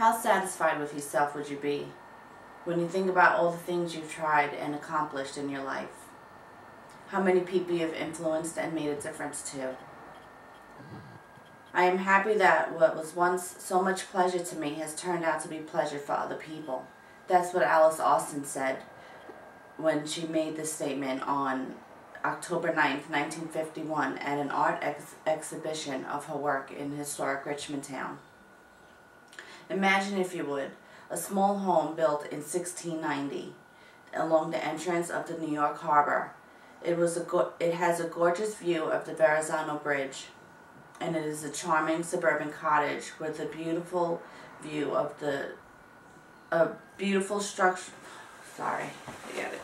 How satisfied with yourself would you be when you think about all the things you've tried and accomplished in your life? How many people you've influenced and made a difference to? I am happy that what was once so much pleasure to me has turned out to be pleasure for other people. That's what Alice Austen said when she made this statement on October 9th, 1951 at an art exhibition of her work in historic Richmond town. Imagine, if you would, a small home built in 1690 along the entrance of the New York Harbor. It has a gorgeous view of the Verrazano Bridge, and it is a charming suburban cottage with a beautiful view of a beautiful structure. Sorry, forget it.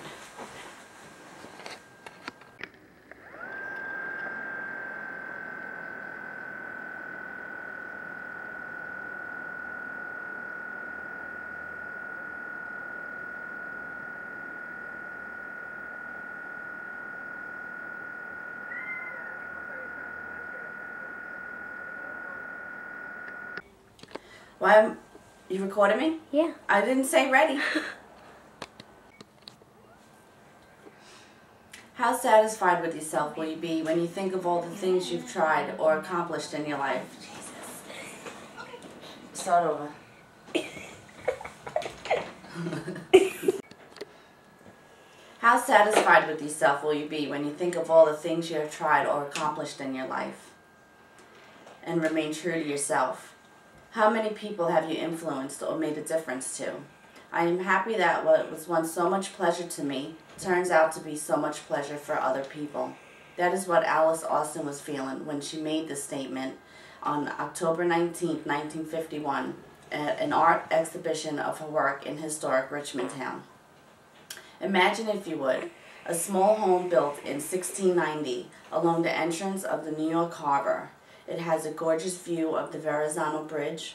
Why, you recording me? Yeah. I didn't say ready. How satisfied with yourself will you be when you think of all the things you've tried or accomplished in your life? Jesus. Start over. How satisfied with yourself will you be when you think of all the things you have tried or accomplished in your life and remain true to yourself? How many people have you influenced or made a difference to? I am happy that what was once so much pleasure to me turns out to be so much pleasure for other people. That is what Alice Austen was feeling when she made this statement on October 19th, 1951 at an art exhibition of her work in historic Richmond town. Imagine, if you would, a small home built in 1690 along the entrance of the New York Harbor. It has a gorgeous view of the Verrazano Bridge,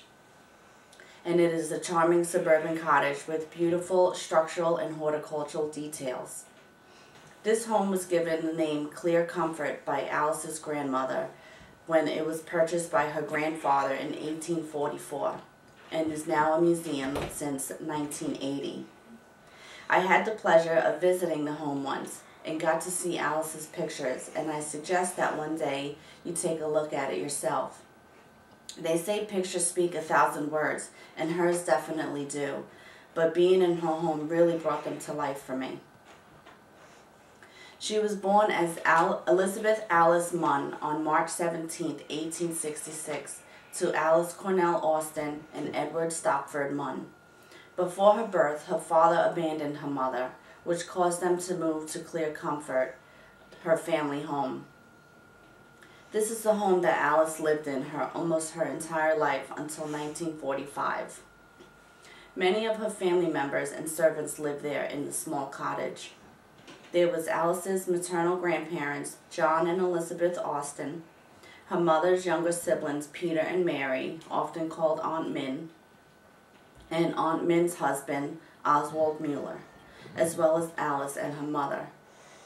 and it is a charming suburban cottage with beautiful structural and horticultural details. This home was given the name Clear Comfort by Alice's grandmother when it was purchased by her grandfather in 1844 and is now a museum since 1980. I had the pleasure of visiting the home once and got to see Alice's pictures, and I suggest that one day you take a look at it yourself. They say pictures speak 1,000 words, and hers definitely do, but being in her home really brought them to life for me. She was born as Elizabeth Alice Munn on March 17, 1866, to Alice Cornell Austen and Edward Stopford Munn. Before her birth, her father abandoned her mother, which caused them to move to Clear Comfort, her family home. This is the home that Alice lived in almost her entire life until 1945. Many of her family members and servants lived there in the small cottage. There was Alice's maternal grandparents, John and Elizabeth Austen, her mother's younger siblings, Peter and Mary, often called Aunt Min, and Aunt Min's husband, Oswald Mueller, as well as Alice and her mother.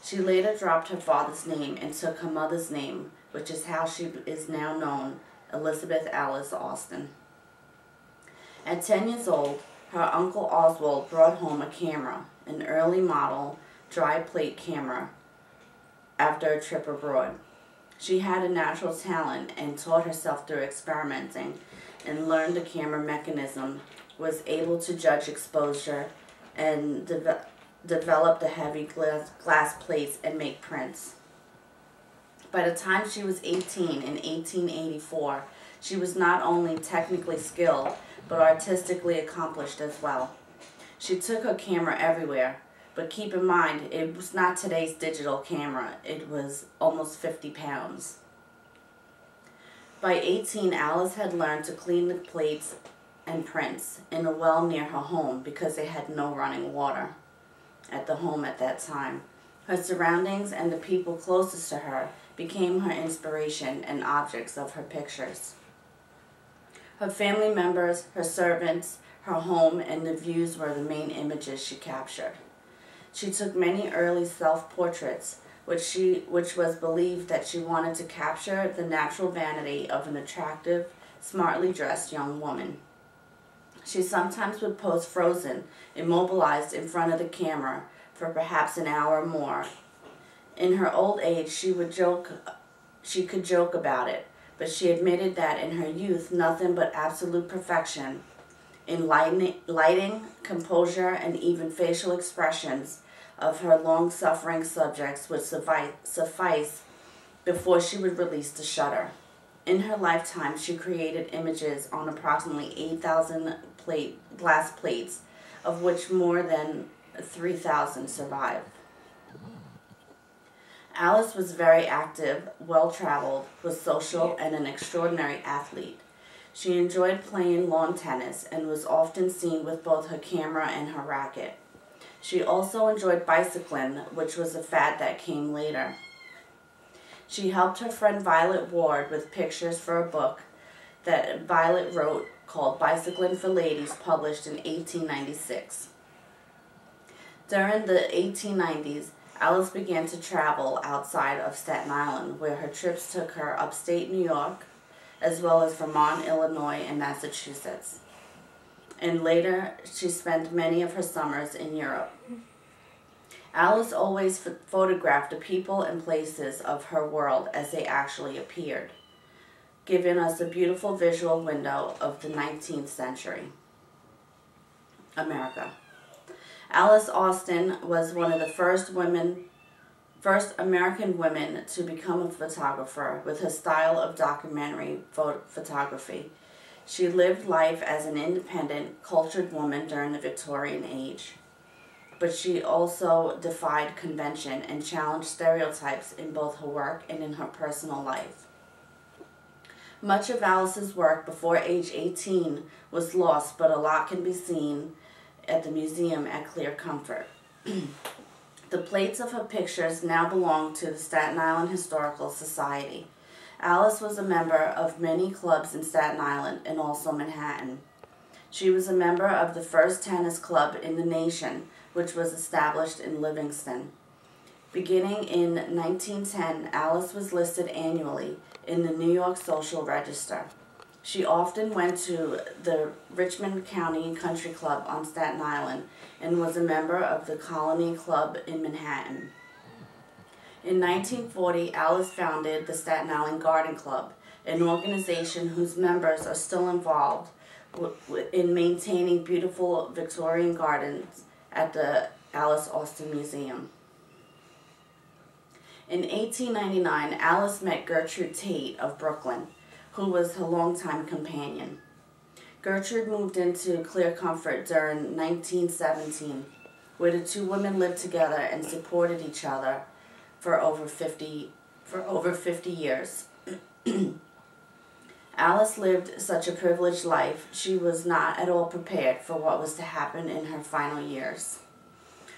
She later dropped her father's name and took her mother's name, which is how she is now known, Elizabeth Alice Austen. At 10 years old, her uncle Oswald brought home a camera, an early model dry plate camera, after a trip abroad. She had a natural talent and taught herself through experimenting and learned the camera mechanism, was able to judge exposure, and develop the heavy glass plates and make prints. By the time she was 18 in 1884, she was not only technically skilled, but artistically accomplished as well. She took her camera everywhere, but keep in mind, it was not today's digital camera. It was almost 50 pounds. By 18, Alice had learned to clean the plates and prints in a well near her home because they had no running water at the home at that time. Her surroundings and the people closest to her became her inspiration and objects of her pictures. Her family members, her servants, her home, and the views were the main images she captured. She took many early self-portraits, which was believed that she wanted to capture the natural vanity of an attractive, smartly dressed young woman. She sometimes would pose frozen, immobilized in front of the camera for perhaps an hour or more. In her old age, she could joke about it, but she admitted that in her youth, nothing but absolute perfection in lighting, composure, and even facial expressions of her long-suffering subjects would suffice before she would release the shutter. In her lifetime, she created images on approximately 8,000 glass plates, of which more than 3,000 survive. Alice was very active, well-traveled, was social, and an extraordinary athlete. She enjoyed playing lawn tennis and was often seen with both her camera and her racket. She also enjoyed bicycling, which was a fad that came later. She helped her friend Violet Ward with pictures for a book that Violet wrote called Bicycling for Ladies, published in 1896. During the 1890s, Alice began to travel outside of Staten Island, where her trips took her upstate New York, as well as Vermont, Illinois, and Massachusetts. And later, she spent many of her summers in Europe. Alice always photographed the people and places of her world as they actually appeared, giving us a beautiful visual window of the 19th century America. Alice Austen was one of the first American women to become a photographer with her style of documentary photography. She lived life as an independent, cultured woman during the Victorian age, but she also defied convention and challenged stereotypes in both her work and in her personal life. Much of Alice's work before age 18 was lost, but a lot can be seen at the museum at Clear Comfort. The plates of her pictures now belong to the Staten Island Historical Society. Alice was a member of many clubs in Staten Island and also Manhattan. She was a member of the first tennis club in the nation, which was established in Livingston. Beginning in 1910, Alice was listed annually in the New York Social Register. She often went to the Richmond County Country Club on Staten Island and was a member of the Colony Club in Manhattan. In 1940, Alice founded the Staten Island Garden Club, an organization whose members are still involved in maintaining beautiful Victorian gardens at the Alice Austen Museum. In 1899, Alice met Gertrude Tate of Brooklyn, who was her longtime companion. Gertrude moved into Clear Comfort during 1917, where the two women lived together and supported each other for over 50 years. Alice lived such a privileged life, she was not at all prepared for what was to happen in her final years.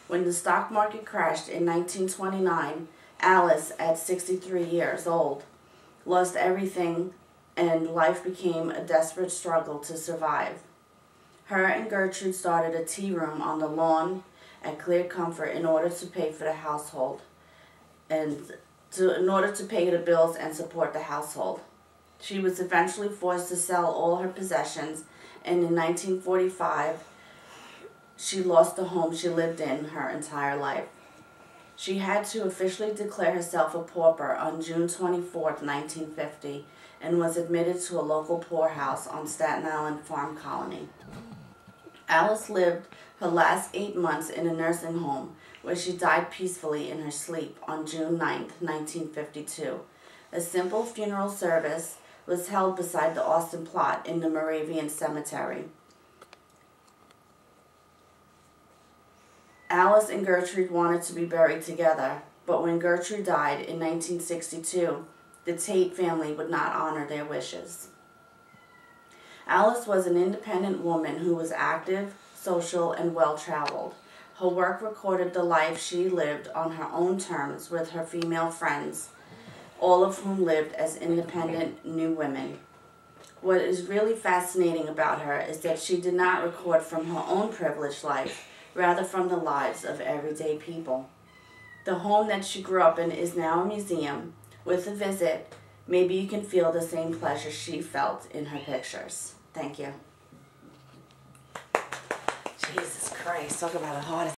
When the stock market crashed in 1929, Alice, at 63 years old, lost everything, and life became a desperate struggle to survive. Her and Gertrude started a tea room on the lawn at Clear Comfort in order to pay for the household, in order to pay the bills and support the household. She was eventually forced to sell all her possessions, and in 1945, she lost the home she lived in her entire life. She had to officially declare herself a pauper on June 24, 1950, and was admitted to a local poorhouse on Staten Island Farm Colony. Alice lived her last 8 months in a nursing home, where she died peacefully in her sleep on June 9, 1952. A simple funeral service was held beside the Austen plot in the Moravian Cemetery. Alice and Gertrude wanted to be buried together, but when Gertrude died in 1962, the Tate family would not honor their wishes. Alice was an independent woman who was active, social, and well-traveled. Her work recorded the life she lived on her own terms with her female friends, all of whom lived as independent new women. What is really fascinating about her is that she did not record from her own privileged life, rather from the lives of everyday people. The home that she grew up in is now a museum. With a visit, maybe you can feel the same pleasure she felt in her pictures. Thank you. Jesus Christ, talk about a heart